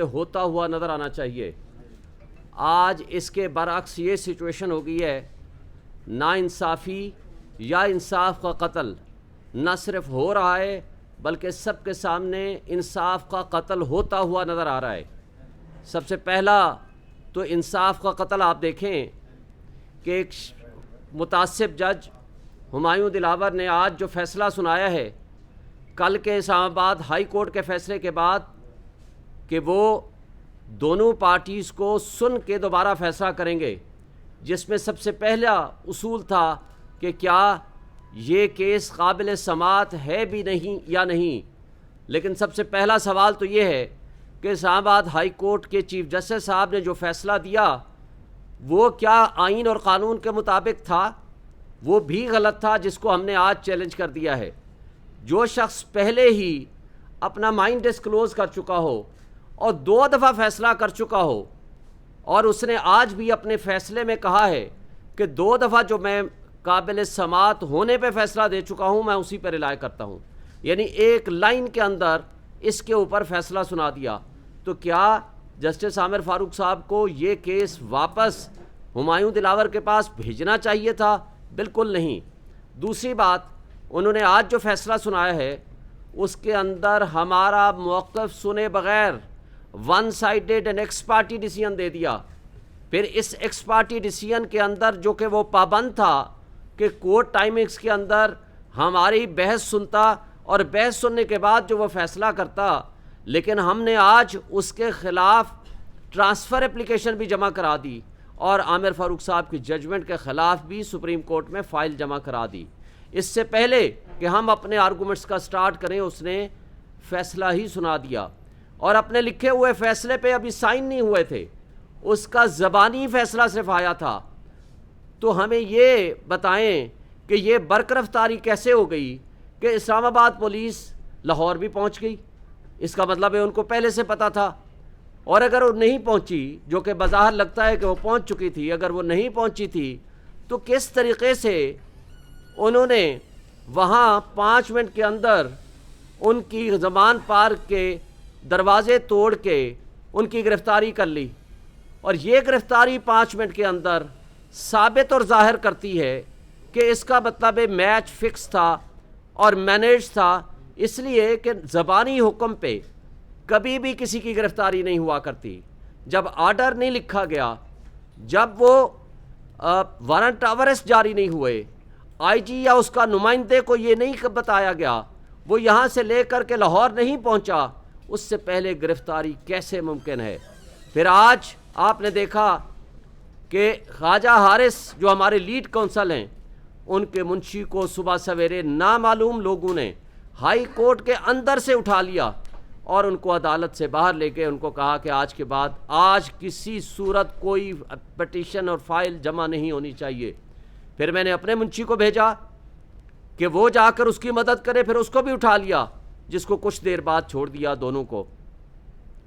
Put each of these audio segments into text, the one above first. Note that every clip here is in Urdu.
ہوتا ہوا نظر آنا چاہیے۔ آج اس کے برعکس یہ سچویشن ہو گئی ہے، نا انصافی یا انصاف کا قتل نہ صرف ہو رہا ہے بلکہ سب کے سامنے انصاف کا قتل ہوتا ہوا نظر آ رہا ہے۔ سب سے پہلا تو انصاف کا قتل آپ دیکھیں کہ ایک متعصب جج ہمایوں دلاور نے آج جو فیصلہ سنایا ہے کل کے اسلام آباد ہائی کورٹ کے فیصلے کے بعد کہ وہ دونوں پارٹیز کو سن کے دوبارہ فیصلہ کریں گے، جس میں سب سے پہلا اصول تھا کہ کیا یہ کیس قابل سماعت ہے بھی نہیں یا نہیں۔ لیکن سب سے پہلا سوال تو یہ ہے کہ اسلام آباد ہائی کورٹ کے چیف جسٹس صاحب نے جو فیصلہ دیا وہ کیا آئین اور قانون کے مطابق تھا؟ وہ بھی غلط تھا، جس کو ہم نے آج چیلنج کر دیا ہے۔ جو شخص پہلے ہی اپنا مائنڈ ڈسکلوز کر چکا ہو اور 2 دفعہ فیصلہ کر چکا ہو، اور اس نے آج بھی اپنے فیصلے میں کہا ہے کہ 2 دفعہ جو میں قابل سماعت ہونے پہ فیصلہ دے چکا ہوں میں اسی پر رلائے کرتا ہوں، یعنی ایک لائن کے اندر اس کے اوپر فیصلہ سنا دیا، تو کیا جسٹس عامر فاروق صاحب کو یہ کیس واپس ہمایوں دلاور کے پاس بھیجنا چاہیے تھا؟ بالکل نہیں۔ دوسری بات، انہوں نے آج جو فیصلہ سنایا ہے اس کے اندر ہمارا موقف سنے بغیر one sided and ex party decision دے دیا۔ پھر اس ایکس پارٹی ڈیسیژن کے اندر جو کہ وہ پابند تھا کہ کورٹ ٹائمنگز کے اندر ہماری بحث سنتا اور بحث سننے کے بعد جو وہ فیصلہ کرتا، لیکن ہم نے آج اس کے خلاف ٹرانسفر اپلیکیشن بھی جمع کرا دی اور عامر فاروق صاحب کی ججمنٹ کے خلاف بھی سپریم کورٹ میں فائل جمع کرا دی۔ اس سے پہلے کہ ہم اپنے آرگومنٹس کا سٹارٹ کریں اس نے فیصلہ ہی سنا دیا، اور اپنے لکھے ہوئے فیصلے پہ ابھی سائن نہیں ہوئے تھے، اس کا زبانی فیصلہ صرف آیا تھا۔ تو ہمیں یہ بتائیں کہ یہ برقرفتاری کیسے ہو گئی کہ اسلام آباد پولیس لاہور بھی پہنچ گئی؟ اس کا مطلب ہے ان کو پہلے سے پتہ تھا، اور اگر وہ نہیں پہنچی، جو کہ بظاہر لگتا ہے کہ وہ پہنچ چکی تھی، اگر وہ نہیں پہنچی تھی تو کس طریقے سے انہوں نے وہاں 5 منٹ کے اندر ان کی زمان پارک کے دروازے توڑ کے ان کی گرفتاری کر لی؟ اور یہ گرفتاری 5 منٹ کے اندر ثابت اور ظاہر کرتی ہے کہ اس کا مطلب میچ فکس تھا اور مینیج تھا، اس لیے کہ زبانی حکم پہ کبھی بھی کسی کی گرفتاری نہیں ہوا کرتی۔ جب آرڈر نہیں لکھا گیا، جب وہ وارنٹ آف اریسٹ جاری نہیں ہوئے، آئی جی یا اس کا نمائندے کو یہ نہیں بتایا گیا، وہ یہاں سے لے کر کے لاہور نہیں پہنچا، اس سے پہلے گرفتاری کیسے ممکن ہے؟ پھر آج آپ نے دیکھا کہ خواجہ حارث جو ہمارے لیڈ کونسل ہیں، ان کے منشی کو صبح سویرے نامعلوم لوگوں نے ہائی کورٹ کے اندر سے اٹھا لیا اور ان کو عدالت سے باہر لے کے ان کو کہا کہ آج کے بعد آج کسی صورت کوئی پٹیشن اور فائل جمع نہیں ہونی چاہیے۔ پھر میں نے اپنے منشی کو بھیجا کہ وہ جا کر اس کی مدد کرے، پھر اس کو بھی اٹھا لیا، جس کو کچھ دیر بعد چھوڑ دیا دونوں کو۔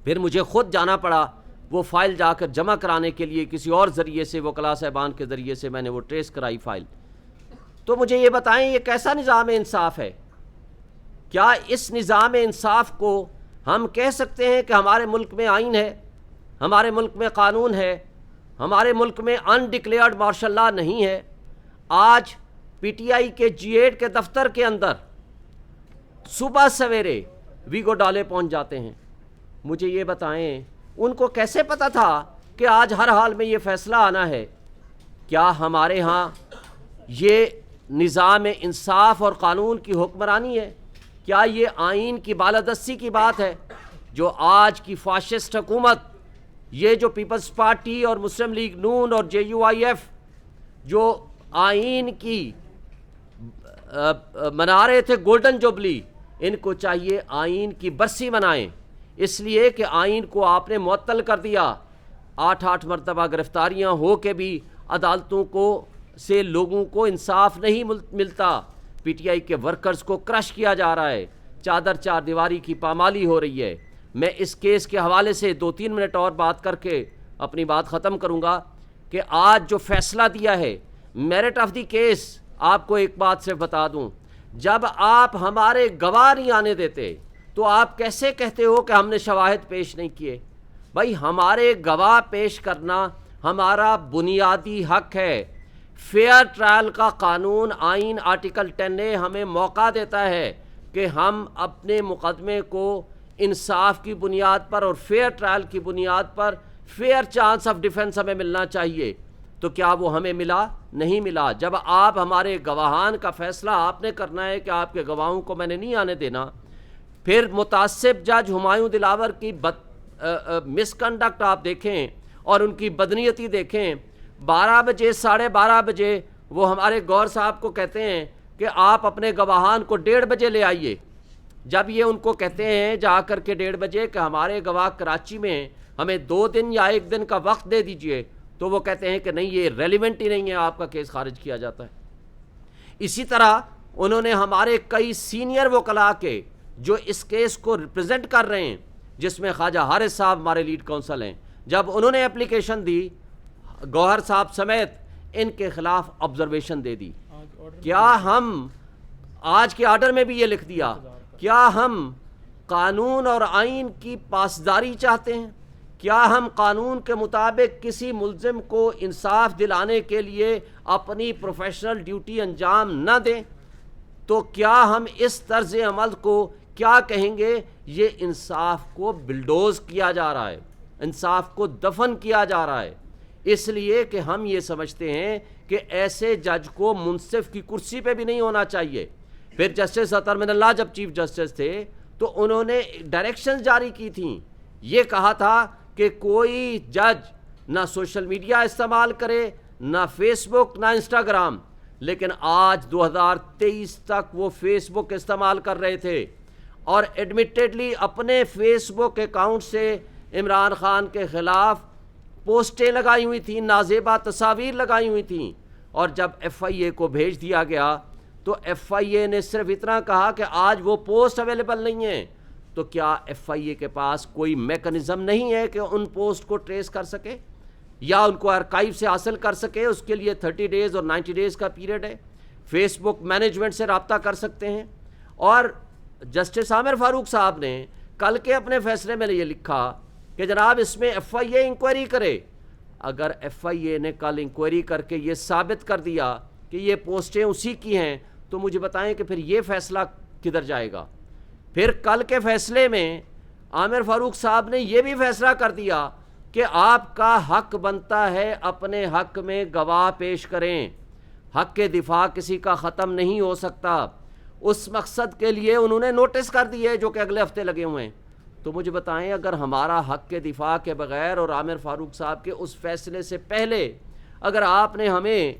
پھر مجھے خود جانا پڑا وہ فائل جا کر جمع کرانے کے لیے، کسی اور ذریعے سے، وکلاء صاحبان کے ذریعے سے میں نے وہ ٹریس کرائی فائل۔ تو مجھے یہ بتائیں یہ کیسا نظام انصاف ہے؟ کیا اس نظام انصاف کو ہم کہہ سکتے ہیں کہ ہمارے ملک میں آئین ہے، ہمارے ملک میں قانون ہے، ہمارے ملک میں انڈکلیئرڈ مارشل لاء نہیں ہے؟ آج پی ٹی آئی کے G8 کے دفتر کے اندر صبح سویرے ویگو ڈالے پہنچ جاتے ہیں۔ مجھے یہ بتائیں ان کو کیسے پتہ تھا کہ آج ہر حال میں یہ فیصلہ آنا ہے؟ کیا ہمارے ہاں یہ نظام انصاف اور قانون کی حکمرانی ہے؟ کیا یہ آئین کی بالادستی کی بات ہے؟ جو آج کی فاشسٹ حکومت، یہ جو پیپلز پارٹی اور مسلم لیگ نون اور JUIF جو آئین کی منا رہے تھے گولڈن جوبلی، ان کو چاہیے آئین کی برسی منائیں، اس لیے کہ آئین کو آپ نے معطل کر دیا۔ 8 مرتبہ گرفتاریاں ہو کے بھی عدالتوں کو سے لوگوں کو انصاف نہیں ملتا۔ پی ٹی آئی کے ورکرز کو کرش کیا جا رہا ہے، چادر چار دیواری کی پامالی ہو رہی ہے۔ میں اس کیس کے حوالے سے 2-3 منٹ اور بات کر کے اپنی بات ختم کروں گا کہ آج جو فیصلہ دیا ہے میرٹ آف دی کیس، آپ کو ایک بات صرف بتا دوں، جب آپ ہمارے گواہ نہیں آنے دیتے تو آپ کیسے کہتے ہو کہ ہم نے شواہد پیش نہیں کیے؟ بھائی ہمارے گواہ پیش کرنا ہمارا بنیادی حق ہے. فیئر ٹرائل کا قانون آئین آرٹیکل 10A ہمیں موقع دیتا ہے کہ ہم اپنے مقدمے کو انصاف کی بنیاد پر اور فیئر ٹرائل کی بنیاد پر فیئر چانس آف ڈیفنس ہمیں ملنا چاہیے. تو کیا وہ ہمیں ملا؟ نہیں ملا. جب آپ ہمارے گواہان کا فیصلہ آپ نے کرنا ہے کہ آپ کے گواہوں کو میں نے نہیں آنے دینا. پھر متعصب جج ہمایوں دلاور کی مس کنڈکٹ آپ دیکھیں اور ان کی بدنیتی دیکھیں. 12 بجے 12:30 بجے وہ ہمارے گور صاحب کو کہتے ہیں کہ آپ اپنے گواہان کو 1:30 بجے لے آئیے. جب یہ ان کو کہتے ہیں جا کر کے 1:30 بجے کہ ہمارے گواہ کراچی میں ہمیں 2 دن یا 1 دن کا وقت دے دیجئے, تو وہ کہتے ہیں کہ نہیں, یہ ریلیونٹ ہی نہیں ہے, آپ کا کیس خارج کیا جاتا ہے. اسی طرح انہوں نے ہمارے کئی سینئر وکلاء کے جو اس کیس کو ریپرزینٹ کر رہے ہیں, جس میں خواجہ حارث صاحب ہمارے لیڈ کونسل ہیں, جب انہوں نے اپلیکیشن دی گوہر صاحب سمیت ان کے خلاف آبزرویشن دے دی. کیا ہم آج کے آرڈر میں بھی یہ لکھ دیا, کیا ہم قانون اور آئین کی پاسداری چاہتے ہیں؟ کیا ہم قانون کے مطابق کسی ملزم کو انصاف دلانے کے لیے اپنی پروفیشنل ڈیوٹی انجام نہ دیں؟ تو کیا ہم اس طرز عمل کو کیا کہیں گے؟ یہ انصاف کو بلڈوز کیا جا رہا ہے, انصاف کو دفن کیا جا رہا ہے. اس لیے کہ ہم یہ سمجھتے ہیں کہ ایسے جج کو منصف کی کرسی پہ بھی نہیں ہونا چاہیے. پھر جسٹس عطر من اللہ جب چیف جسٹس تھے تو انہوں نے ڈائریکشنز جاری کی تھیں, یہ کہا تھا کہ کوئی جج نہ سوشل میڈیا استعمال کرے, نہ فیس بک, نہ انسٹاگرام. لیکن آج 2023 تک وہ فیس بک استعمال کر رہے تھے اور ایڈمیٹڈلی اپنے فیس بک اکاؤنٹ سے عمران خان کے خلاف پوسٹیں لگائی ہوئی تھیں, نازیبا تصاویر لگائی ہوئی تھیں. اور جب ایف آئی اے کو بھیج دیا گیا تو ایف آئی اے نے صرف اتنا کہا کہ آج وہ پوسٹ اویلیبل نہیں ہیں. تو کیا ایف آئی اے کے پاس کوئی میکنزم نہیں ہے کہ ان پوسٹ کو ٹریس کر سکے یا ان کو آرکائیو سے حاصل کر سکے؟ اس کے لیے 30 ڈیز اور 90 ڈیز کا پیریڈ ہے. فیس بک مینجمنٹ سے رابطہ کر سکتے ہیں. اور جسٹس عامر فاروق صاحب نے کل کے اپنے فیصلے میں یہ لکھا کہ جناب اس میں ایف آئی اے انکوائری کرے. اگر ایف آئی اے نے کل انکوائری کر کے یہ ثابت کر دیا کہ یہ پوسٹیں اسی کی ہیں, تو مجھے بتائیں کہ پھر یہ فیصلہ کدھر جائے گا؟ پھر کل کے فیصلے میں عامر فاروق صاحب نے یہ بھی فیصلہ کر دیا کہ آپ کا حق بنتا ہے اپنے حق میں گواہ پیش کریں. حق کے دفاع کسی کا ختم نہیں ہو سکتا. اس مقصد کے لیے انہوں نے نوٹس کر دیے جو کہ اگلے ہفتے لگے ہوئے ہیں. تو مجھے بتائیں اگر ہمارا حق کے دفاع کے بغیر اور عامر فاروق صاحب کے اس فیصلے سے پہلے اگر آپ نے ہمیں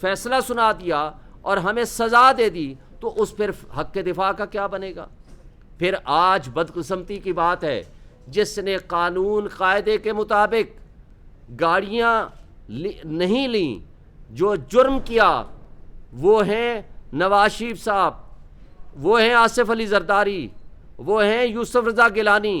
فیصلہ سنا دیا اور ہمیں سزا دے دی تو اس پھر حق کے دفاع کا کیا بنے گا؟ پھر آج بدقسمتی کی بات ہے جس نے قانون قاعدے کے مطابق گاڑیاں نہیں لیں, جو جرم کیا, وہ ہیں نواز شریف صاحب, وہ ہیں آصف علی زرداری, وہ ہیں یوسف رضا گیلانی,